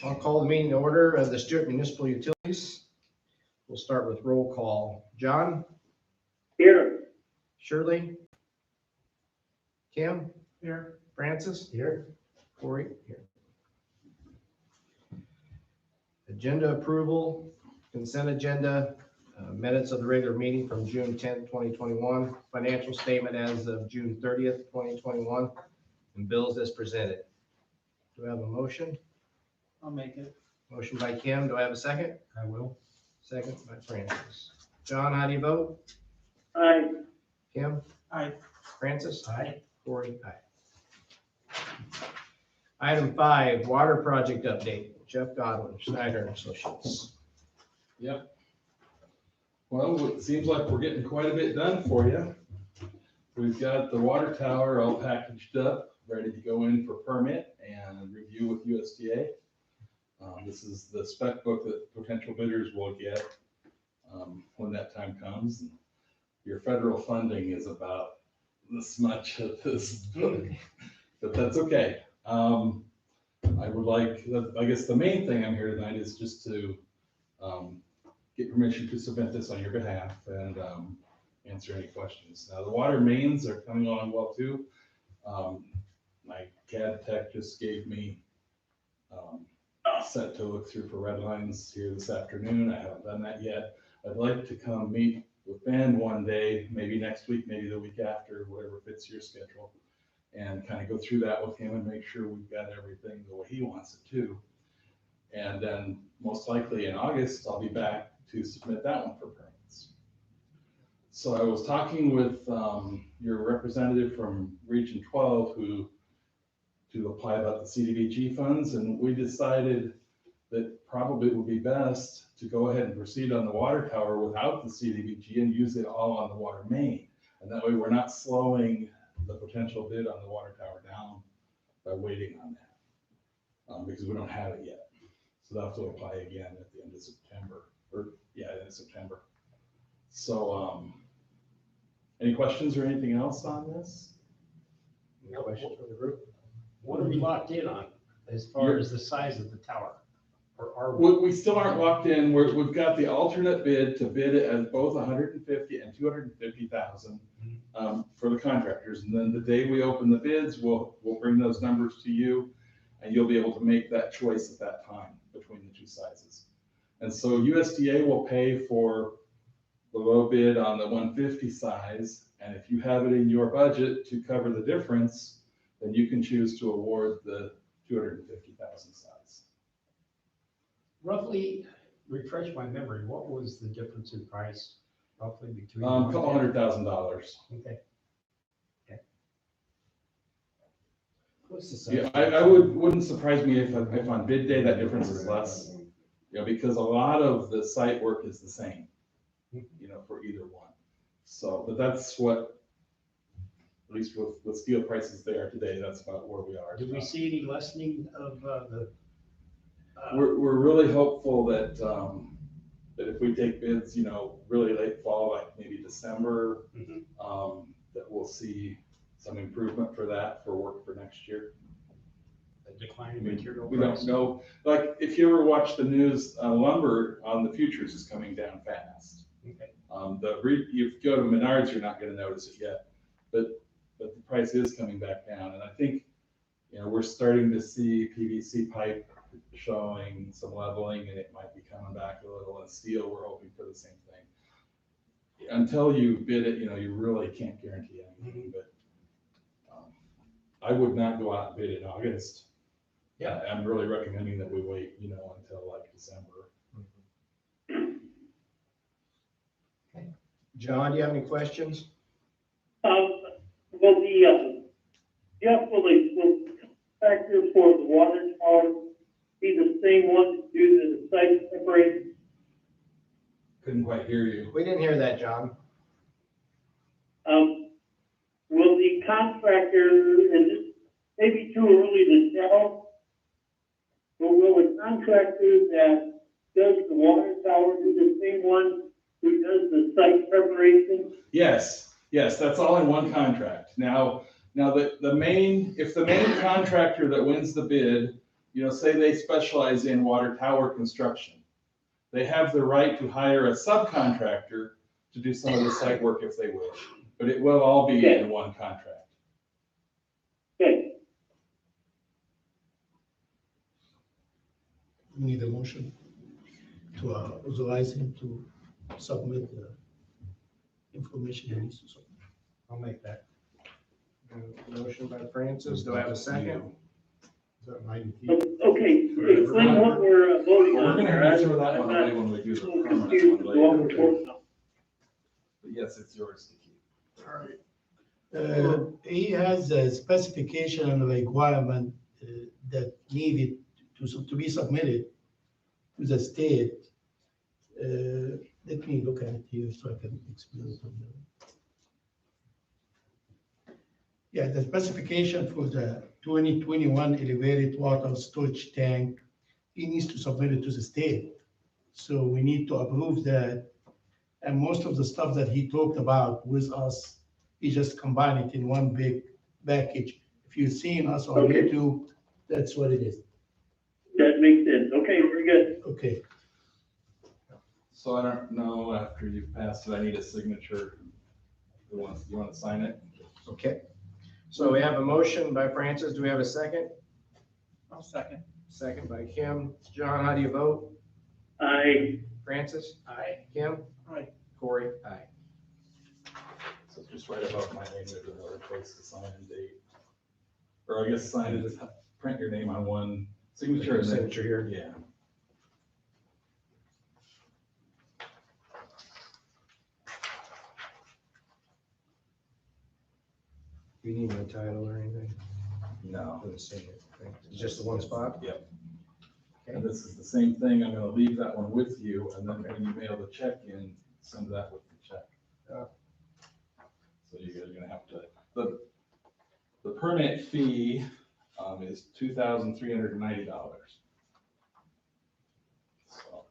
I'll call the meeting to order of the Stewart Municipal Utilities. We'll start with roll call. John? Here. Shirley? Kim? Here. Francis? Here. Corey? Here. Agenda approval, consent agenda, minutes of the regular meeting from June 10th, 2021, financial statement as of June 30th, 2021, and bills as presented. Do I have a motion? I'll make it. Motion by Kim. Do I have a second? I will. Second by Francis. John, how do you vote? Aye. Kim? Aye. Francis? Aye. Corey? Aye. Item 5, water project update. Jeff Godwin, Schneider and Associates. Yep. Well, it seems like we're getting quite a bit done for you. We've got the water tower all packaged up, ready to go in for permit and review with USDA. This is the spec book that potential bidders will get when that time comes. Your federal funding is about this much of this book, but that's okay. I would like, I guess the main thing I'm here tonight is just to get permission to submit this on your behalf and answer any questions. Now, the water mains are coming on well too. My CAD tech just gave me set to look through for red lines here this afternoon. I haven't done that yet. I'd like to come meet with Ben one day, maybe next week, maybe the week after, whatever fits your schedule, and kind of go through that with him and make sure we've got everything the way he wants it too. And then most likely in August, I'll be back to submit that one for permits. So I was talking with your representative from Region 12 to apply about the CDBG funds, and we decided that probably it would be best to go ahead and proceed on the water tower without the CDBG and use it all on the water main. And that way we're not slowing the potential bid on the water tower down by waiting on that, because we don't have it yet. So they'll have to apply again at the end of September, or end of September. So any questions or anything else on this? Any questions from the group? What are we locked in on as far as the size of the tower? Or are we? We still aren't locked in. We've got the alternate bid to bid it as both 150 and 250,000 for the contractors. And then the day we open the bids, we'll bring those numbers to you, and you'll be able to make that choice at that time between the two sizes. And so USDA will pay for the low bid on the 150 size, and if you have it in your budget to cover the difference, then you can choose to award the 250,000 size. Roughly, refresh my memory, what was the difference in price roughly between? A couple $100,000. Okay. What's the size? Yeah, I wouldn't surprise me if on bid day that difference is less, because a lot of the site work is the same, for either one. So, but that's what, at least with steel prices they are today, that's about where we are. Do we see any lessening of the? We're really hopeful that that if we take bids, really late fall, like maybe December, that we'll see some improvement for that for work for next year. A decline in material We price? don't know. Like if you ever watch the news, lumber on the futures is coming down fast. Okay. If you go to Menards, you're not going to notice it yet, but the price is coming back down, and I think we're starting to see PVC pipe showing some leveling, and it might be coming back a little. And steel, we're hoping for the same thing. Until you bid it, you really can't guarantee anything. But I would not go out and bid in August. Yeah, I'm really recommending that we wait, until like December. Okay. John, do you have any questions? Will the factor for the water tower be the same one due to the site separation? Couldn't quite hear you. We didn't hear that, John. Will the contractor, and this may be too early to tell, but will the contractor that does the water tower do the same one who does the site preparation? Yes, that's all in one contract. Now, Now, if the main contractor that wins the bid, say they specialize in water tower construction, they have the right to hire a subcontractor to do some of the site work if they wish, but it will all be in one contract. Okay, We need a motion to authorize him to submit the information he needs to submit. I'll make that. Motion by Francis, do I have a second? Is that 90 feet? okay, explain what we're voting We're on gonna here. answer that one away when we do the permanent one later. But yes, it's yours to keep. All right. He has a specification and requirement that needed to be submitted to the state. Let me look at it here so I can explain it. Yeah, the specification for the 2021 elevated water storage tank, he needs to submit it to the state. So we need to approve that. And most of the stuff that he talked about with us, he just combined it in one big package. If you've seen us on Okay. YouTube, that's what it is. That makes sense. Okay, very good. Okay, So I don't know, after you've passed it, I need a signature. You want to sign it? Okay. So we have a motion by Francis. Do we have a second? I'll second. Second by Kim. John, how do you vote? Francis? Aye. Kim? Aye. Corey? Aye. So just right above my name, there's another place to sign and date. Or I guess sign it, print your name on one signature. and then- Signature here. Yeah. Do you need my title or anything? No. Doesn't say it. Okay. It's just the one spot? Yep. Okay. And this is the same thing. I'm gonna leave that one with you, and then when you mail the check in, send that with the check. Yeah. So you guys are gonna have to, the permit fee, is $2,390. So,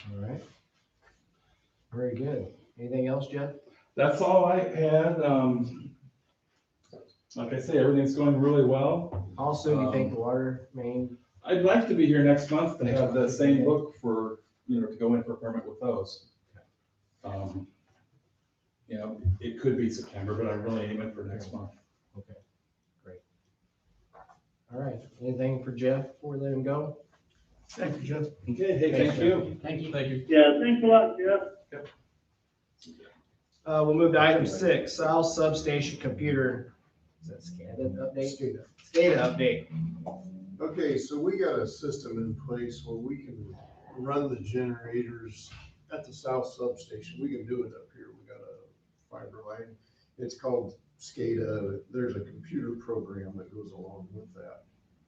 All right. Very good. Anything else, Jeff? that's all I had. Like I say, everything's going really well. How soon do you think the water main? I'd like to be here next month to Next have the month, same okay. book for, to go in for permit with those. It could be September, but I'm really aiming for next month. Okay, great. All right. Anything for Jeff before we let him go? thank you, Jeff. Okay, hey, Thanks, thank you. Thank you. Thank you. Yeah, thanks a lot, Jeff. We'll move to item 6, South Substation Computer. Is that SCADA update? SCADA update. Okay, so we got a system in place where we can run the generators at the south substation. We can do it up here. We got a fiber line. It's called SCADA. There's a computer program that goes along with that.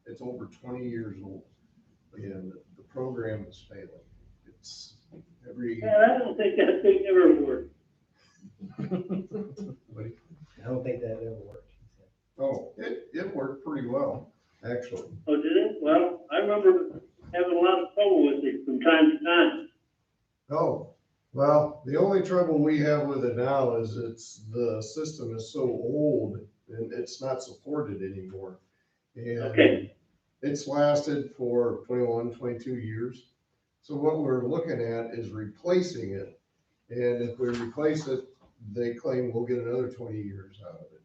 It's over 20 years old, and the program is failing. It's every, Yeah, I don't think that thing ever worked. I don't think that ever worked. oh, it worked pretty well, actually. Oh, did it? Well, I remember having a lot of trouble with it from time to time. Oh, well, the only trouble we have with it now is the system is so old and it's not supported anymore. And Okay. it's lasted for 21, 22 years. So what we're looking at is replacing it. And if we replace it, they claim we'll get another 20 years out of it.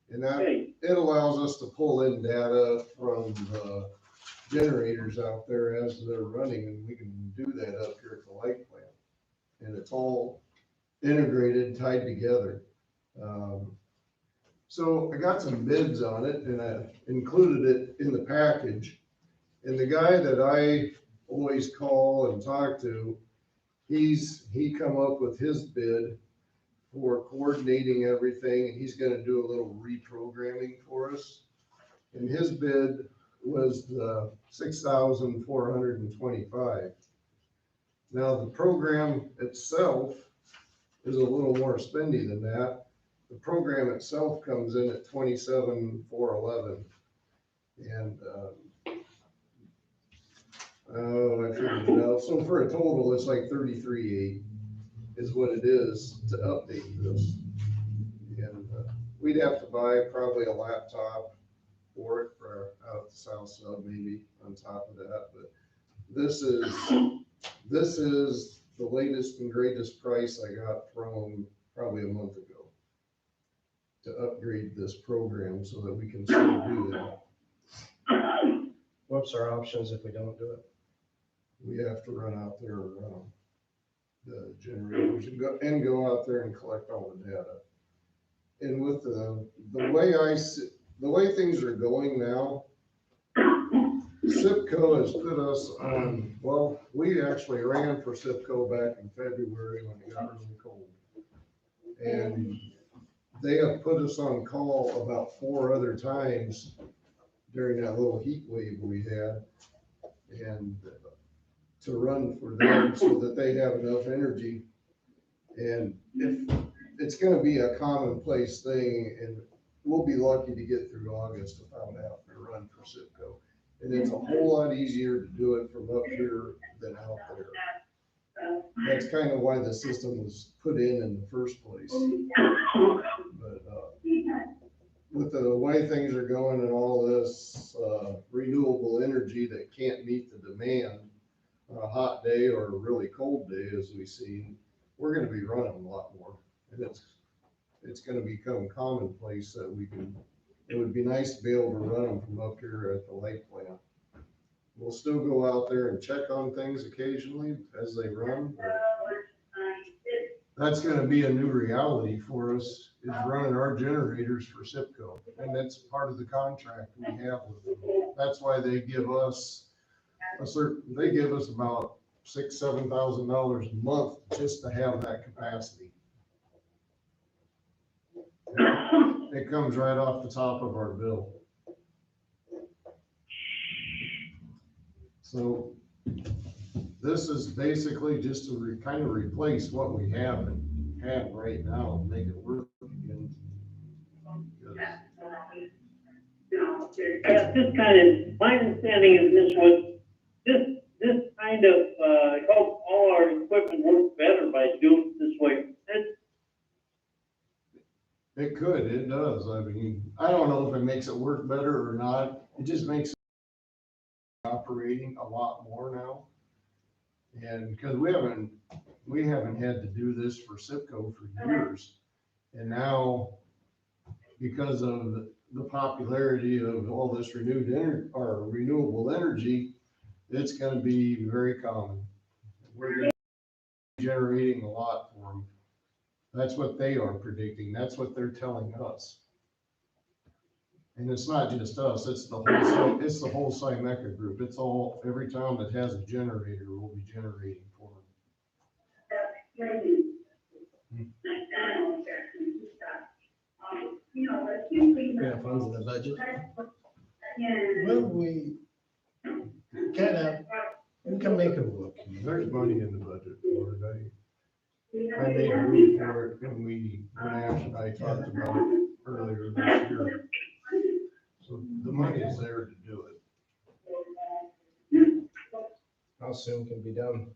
And that, Okay, it allows us to pull in data from the generators out there as they're running, and we can do that up here at the light plant. And it's all integrated, tied together. So I got some bids on it, and I included it in the package. And the guy that I always call and talk to, he come up with his bid for coordinating everything, and he's gonna do a little reprogramming for us. And his bid was the $6,425. Now, the program itself is a little more spendy than that. The program itself comes in at $27,411. And, I figured it out. So for a total, it's like $33,800 is what it is to update this. And we'd have to buy probably a laptop for it for out at the south sub maybe on top of that, but this is the latest and greatest price I got from probably a month ago to upgrade this program so that we can still do that. What's our options if we don't do it? We have to run out there and run the generators and go out there and collect all the data. And with the way things are going now, SIPCO has put us on, well, we actually ran for SIPCO back in February when it got really cold. And they have put us on call about 4 other times during that little heat wave we had. And to run for them so that they have enough energy. And if it's gonna be a commonplace thing, and we'll be lucky to get through August without having to run for SIPCO. And it's a whole lot easier to do it from up here than out there. That's kind of why the system was put in the first place. But with the way things are going and all this renewable energy that can't meet the demand on a hot day or a really cold day, as we see, we're gonna be running a lot more. And it's gonna become commonplace that we can, it would be nice to be able to run them from up here at the light plant. We'll still go out there and check on things occasionally as they run, but that's gonna be a new reality for us, is running our generators for SIPCO. And that's part of the contract we have with them. That's why they give us they give us about $6,000–7,000 a month just to have that capacity. It comes right off the top of our bill. So this is basically just to kind of replace what we have right now and make it work again. Yeah, this kind of, my understanding is this kind of, helps all our equipment work better by doing it this way. It could, it does. I mean, I don't know if it makes it work better or not. It just makes it operating a lot more now. And because we haven't had to do this for SIPCO for years. And now, because of the popularity of all this renewable energy, it's going to be very common. We're going to be generating a lot for them. That's what they are predicting. That's what they're telling us. And it's not just us, it's the whole Symeca group. It's all, every town that has a generator will be generating for them. We have funds in the budget. Well, we can make it work. There's money in the budget for it. I made room for it when Ash and I talked about it earlier this year. So the money is there to do it. How soon can be done?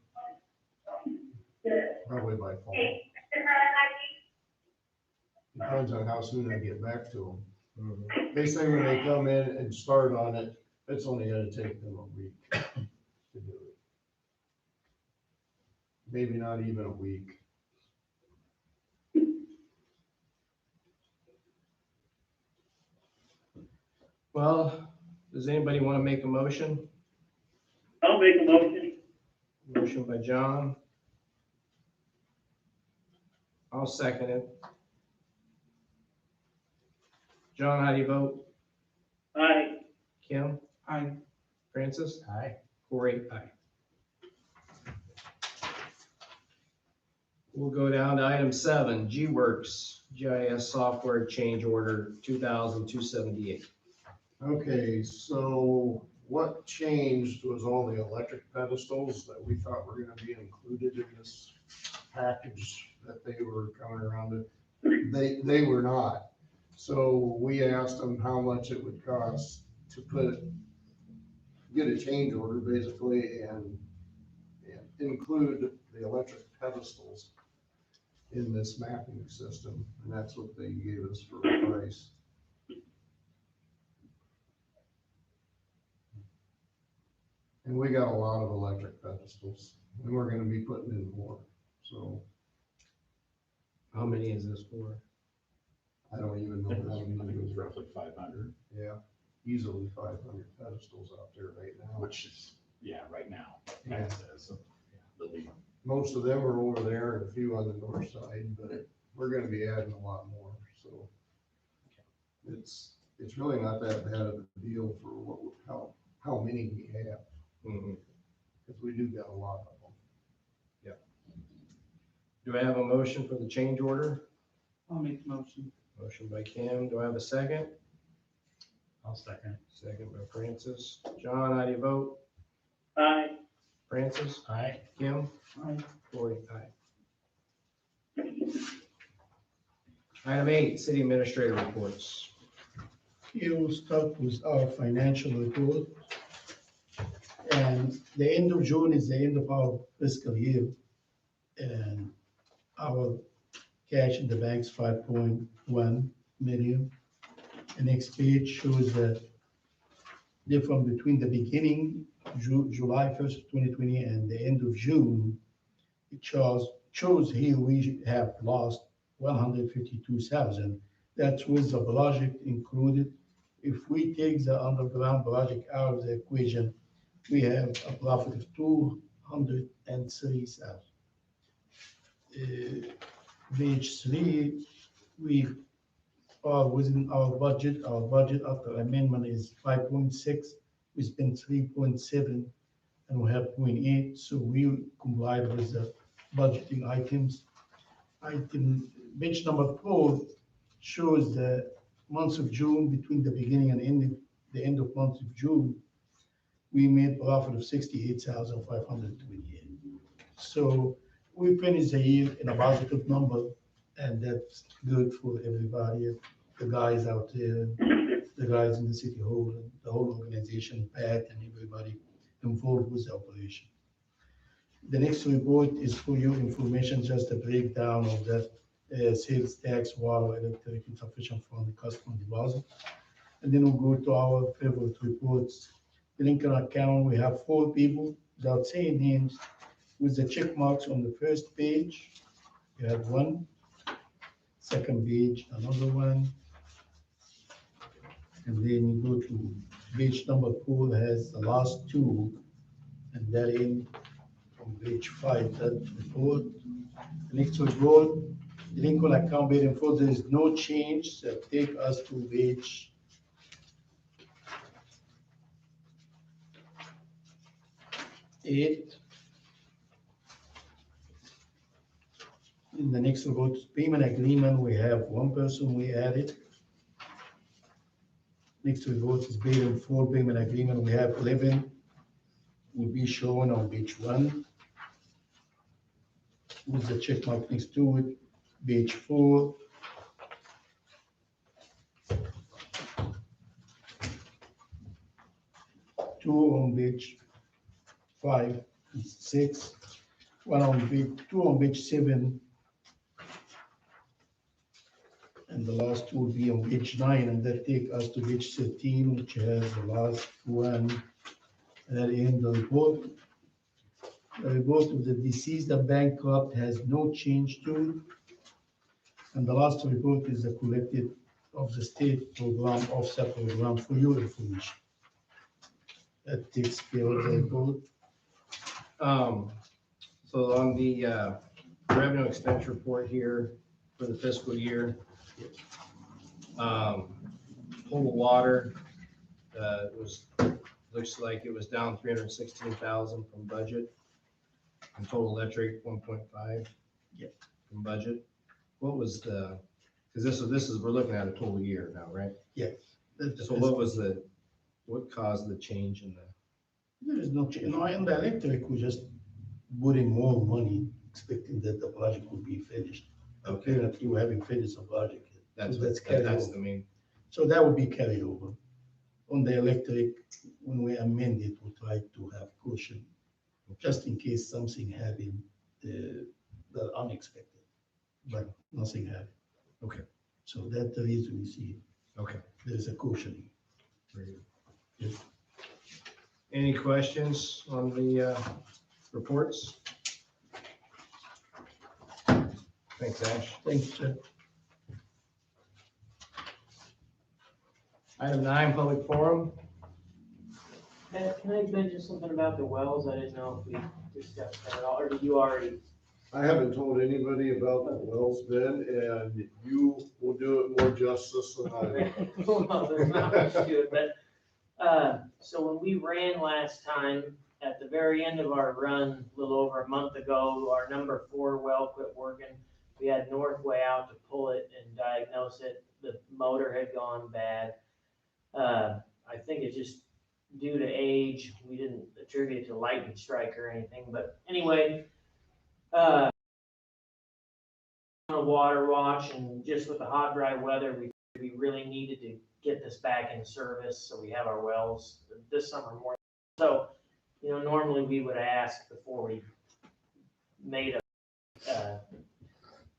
Probably by fall. Depends on how soon I get back to them. They say when they come in and start on it, it's only gonna take them a week to do it. Maybe not even a week. Well, does anybody want to make a motion? I'll make a motion. Motion by John. I'll second it. John, how do you vote? Aye. Kim? Aye. Francis? Aye. Corey? Aye. We'll go down to item 7, G-Works GIS software change order 2,278. Okay, so what changed was all the electric pedestals that we thought were gonna be included in this package that they were coming around to. They were not. So we asked them how much it would cost to get a change order basically and include the electric pedestals. in this mapping system, and that's what they gave us for a price. And we got a lot of electric pedestals, and we're gonna be putting in more, so How many is this for? I don't even know I how think it was many. roughly 500, Yeah, easily 500 pedestals out there right now. which is, yeah, right now. Yeah. I'd say, so, yeah, there'll be Most of them are over there and a few on the north side, but we're gonna be adding a lot more, so. It's really not that bad of a deal for how many we have, Mhm. because we do got a lot of them. Do I have a motion for the change order? I'll make the motion. Motion by Kim. Do I have a second? I'll second. Second by Francis. John, how do you vote? Aye. Francis? Aye. Kim? Aye. Cory, aye. Item 8, city administrator reports. Here we'll start with our financial report. And the end of June is the end of our fiscal year. And our cash in the bank's 5.1 million. The next page shows the difference between the beginning, July 1st, 2020, and the end of June. It shows here we have lost 152,000. That's with the project included. If we take the underground project out of the equation, we have a profit of 203,000. Page 3, we are within our budget. Our budget after amendment is 5.6. We spent 3.7 and we have 0.8, so we complied with the budgeting items. Page number 4 shows the months of June between the beginning and the end of month of June. We made profit of 68,528. So we finished the year in a positive number, and that's good for everybody, the guys out there, the guys in the city hall, and the whole organization, Pat, and everybody involved with the operation. The next report is for your information, just a breakdown of the sales tax, water, electric, insufficient fund, customer deposit. And then we'll go to our favorite reports. The Lincoln account, we have 4 people, without saying names, with the check marks on the first page. You have 1, second page, another 1. And then you go to page number 4, has the last 2, and that in from page 5, that report. The next report, the Lincoln account bearing for, there is no change, that take us to page 8. In the next report, payment agreement, we have 1 person we added. Next report is bearing for payment agreement, we have 11. Will be shown on page 1. With the check mark next to it, page 4. Two on page 5, 6, 1 on page 2 on page 7. And the last 2 will be on page 9, and that take us to page 13, which has the last 1. And at the end of the report. The report of the deceased and bankrupt has no change to it. And the last report is the collected of the state program, offset program, for your information. That takes care of the report. So on the revenue expense report here for the fiscal year, total water looks like it was down 316,000 from budget. And total electric 1.5. Yep. From budget. What was the, because this is, we're looking at a total year now, right? Yes. So what caused the change in the? There is no change. No, in the electric, we just put in more money, expecting that the project will be finished. Apparently, we haven't finished the project yet. That's, So that's carried that's over. the main. So that would be carried over. On the electric, when we amend it, we try to have caution, just in case something happened, the unexpected. but nothing happened. Okay. So that's the reason we see Okay. there's a caution. Very good. Yes. Any questions on the reports? Thanks, Ash. Thank you, sir. Item 9, public forum. Can I mention something about the wells? I didn't know if we discussed that at all, or did you already? I haven't told anybody about the wells, Ben, and you will do it more justice than I will. Well, there's not much to it, but, so when we ran last time, at the very end of our run, a little over a month ago, our number 4 well quit working. We had Northway out to pull it and diagnose it. The motor had gone bad. I think it's just due to age. We didn't attribute it to lightning strike or anything, but anyway, on a water watch, and just with the hot, dry weather, we really needed to get this back in service, so we have our wells this summer more. So, normally we would ask before we made a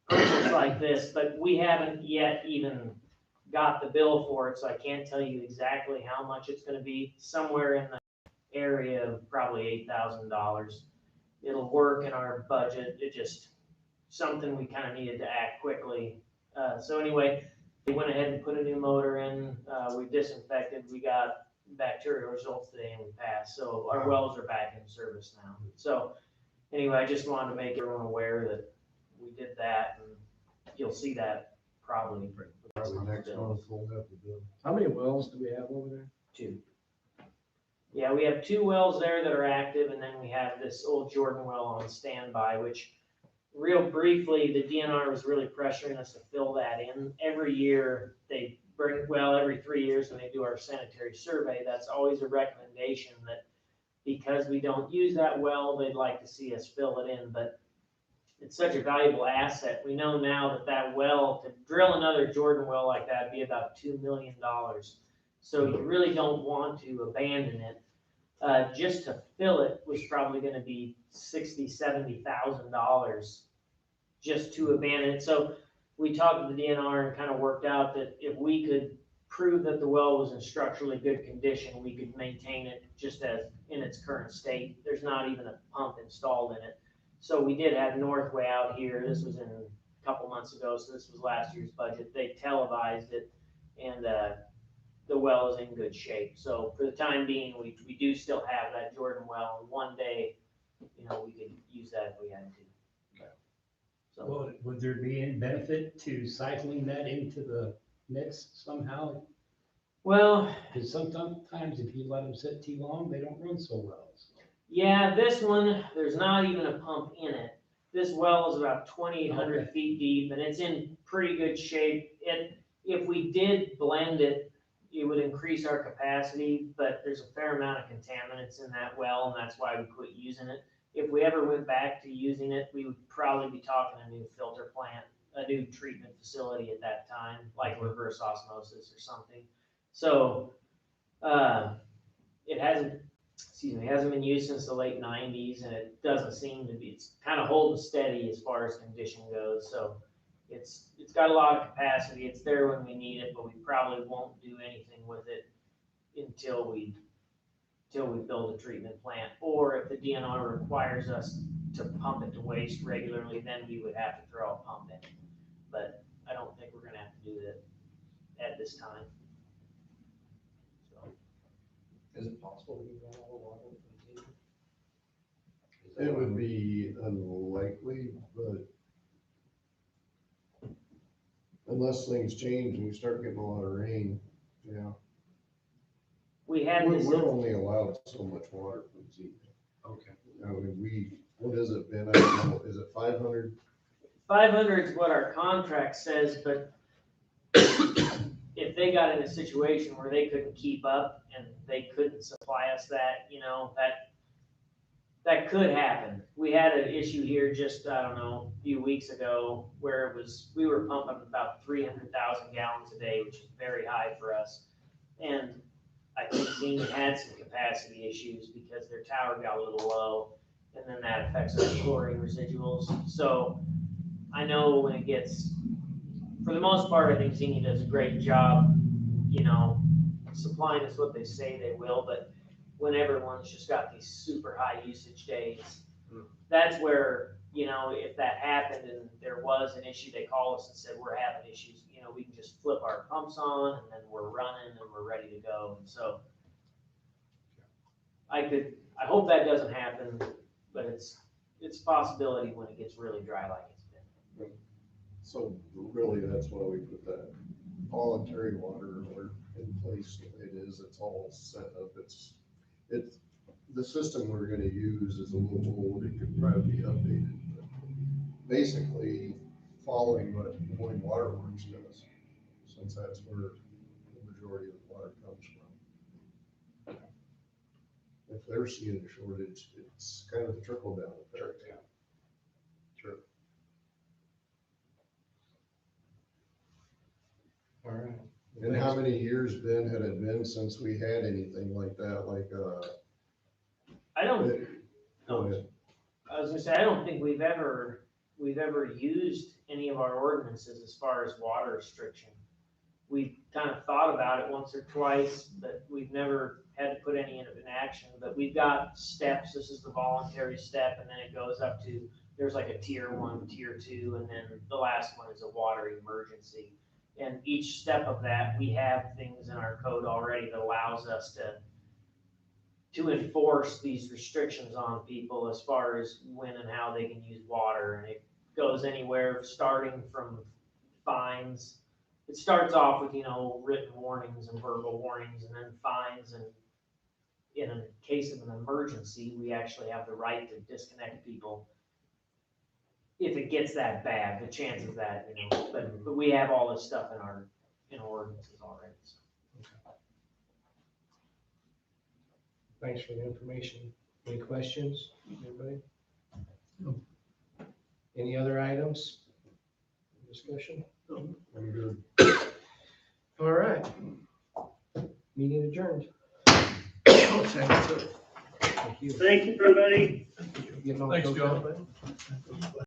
purchase like this, but we haven't yet even got the bill for it, so I can't tell you exactly how much it's gonna be. Somewhere in the area of probably $8,000. It'll work in our budget. It just something we kind of needed to act quickly. So anyway, we went ahead and put a new motor in. We disinfected. We got bacterial results today and we passed. So our wells are back in service now. So anyway, I just wanted to make everyone aware that we did that, and you'll see that probably. Probably next month we'll have to do. How many wells do we have over there? 2. Yeah, we have 2 wells there that are active, and then we have this old Jordan well on standby, which real briefly, the DNR was really pressuring us to fill that in. Every year they every 3 years when they do our sanitary survey, that's always a recommendation that because we don't use that well, they'd like to see us fill it in, but it's such a valuable asset. We know now that well, to drill another Jordan well like that would be about $2 million. So you really don't want to abandon it. Just to fill it was probably gonna be $60,000, $70,000 just to abandon it. So we talked to the DNR and kind of worked out that if we could prove that the well was in structurally good condition, we could maintain it just as in its current state. There's not even a pump installed in it. So we did have Northway out here. This was in a couple months ago, so this was last year's budget. They televised it, and the well is in good shape. So for the time being, we do still have that Jordan well, and one day, we could use that if we had to. So, Well, would there be any benefit to cycling that into the mix somehow? well, Because sometimes if you let them sit too long, they don't run so well. yeah, this one, there's not even a pump in it. This well is about 2,800 feet deep, and it's in pretty good shape. If we did blend it, it would increase our capacity, but there's a fair amount of contaminants in that well, and that's why we quit using it. If we ever went back to using it, we would probably be talking a new filter plant, a new treatment facility at that time, like reverse osmosis or something. So, it hasn't been used since the late 90s, and it doesn't seem to be, it's kind of holding steady as far as condition goes. So it's got a lot of capacity. It's there when we need it, but we probably won't do anything with it until we build a treatment plant. Or if the DNR requires us to pump it to waste regularly, then we would have to throw a pump in. But I don't think we're gonna have to do that at this time. So. Is it possible we can run all the water from the It would be unlikely, but unless things change and we start getting a lot of rain, yeah. We had this. We're only allowed so much water from Zeke. Okay. I mean, what has it been? I don't know, is it 500? 500 is what our contract says, but if they got in a situation where they couldn't keep up and they couldn't supply us that, that could happen. We had an issue here just, I don't know, a few weeks ago where we were pumping about 300,000 gallons a day, which is very high for us. And I think Zeke had some capacity issues because their tower got a little low, and then that affects our chlorine residuals. So I know when it gets, for the most part, I think Zini does a great job, you know, supplying us what they say they will, but when everyone's just got these super high usage days, that's where, you know, if that happened and there was an issue, they call us and said, we're having issues, you know, we can just flip our pumps on and then we're running and we're ready to go. And so I hope that doesn't happen, but it's a possibility when it gets really dry like it's been. So really, that's why we put that voluntary water alert in place. It's all set up. It's, the system we're gonna use is a little old. It could probably be updated. But basically, following what Des Moines Water Works does, since that's where the majority of the water comes from. If they're seeing a shortage, it's kind of a trickle down effect. Sure. All right. And how many years, Ben, had it been since we had anything like that, like, I don't, go ahead. I was gonna say, I don't think we've ever used any of our ordinances as far as water restriction. We've kind of thought about it once or twice, but we've never had to put any in action. But we've got steps. This is the voluntary step, and then it goes up to, there's like a tier 1, tier 2, and then the last one is a water emergency. And each step of that, we have things in our code already that allows us to enforce these restrictions on people as far as when and how they can use water. And it goes anywhere starting from fines. It starts off with, you know, written warnings and verbal warnings, and then fines. And in a case of an emergency, we actually have the right to disconnect people if it gets that bad. The chances that, you know, but we have all this stuff in our ordinances already. So. Thanks for the information. Any questions, anybody? No. Any other items? Discussion? I'm good. All right. Meeting adjourned. Thanks, sir. Thank you. Thank you, everybody. Getting all Thanks, coked Joe. up, bud?